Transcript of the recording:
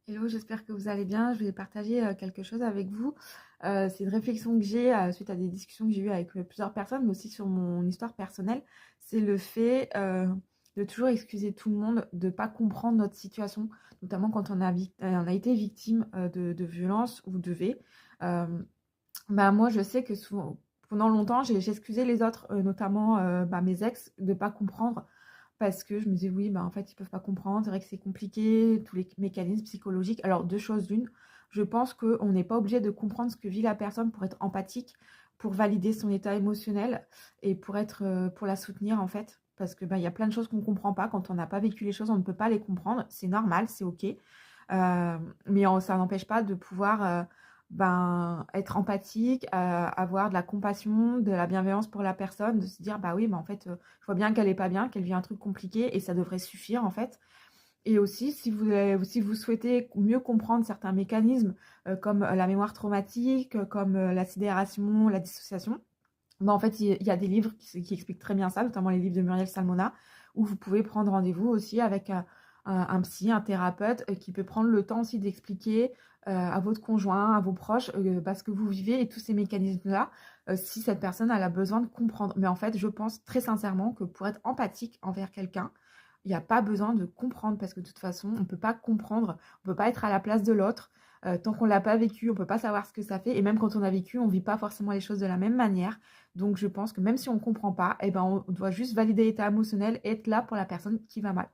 Hello, j'espère que vous allez bien. Je voulais partager quelque chose avec vous. C'est une réflexion que j'ai suite à des discussions que j'ai eues avec plusieurs personnes, mais aussi sur mon histoire personnelle. C'est le fait de toujours excuser tout le monde, de ne pas comprendre notre situation, notamment quand on a été victime de violences ou de V. Euh, Moi, je sais que souvent, pendant longtemps, j'ai excusé les autres, notamment mes ex, de ne pas comprendre parce que je me disais, oui, en fait, ils peuvent pas comprendre. C'est vrai que c'est compliqué, tous les mécanismes psychologiques. Alors, deux choses d'une, je pense qu'on n'est pas obligé de comprendre ce que vit la personne pour être empathique, pour valider son état émotionnel et pour la soutenir, en fait. Parce que, il y a plein de choses qu'on ne comprend pas. Quand on n'a pas vécu les choses, on ne peut pas les comprendre. C'est normal, c'est OK. Ça n'empêche pas de pouvoir être empathique, avoir de la compassion, de la bienveillance pour la personne, de se dire, bah oui, en fait, je vois bien qu'elle est pas bien, qu'elle vit un truc compliqué et ça devrait suffire en fait. Et aussi, si vous souhaitez mieux comprendre certains mécanismes comme la mémoire traumatique, comme la sidération, la dissociation, en fait, il y a des livres qui expliquent très bien ça, notamment les livres de Muriel Salmona, où vous pouvez prendre rendez-vous aussi avec un psy, un thérapeute, qui peut prendre le temps aussi d'expliquer à votre conjoint, à vos proches, ce que vous vivez et tous ces mécanismes-là, si cette personne elle a besoin de comprendre. Mais en fait, je pense très sincèrement que pour être empathique envers quelqu'un, il n'y a pas besoin de comprendre, parce que de toute façon, on ne peut pas comprendre, on ne peut pas être à la place de l'autre. Tant qu'on ne l'a pas vécu, on ne peut pas savoir ce que ça fait. Et même quand on a vécu, on ne vit pas forcément les choses de la même manière. Donc je pense que même si on ne comprend pas, on doit juste valider l'état émotionnel et être là pour la personne qui va mal.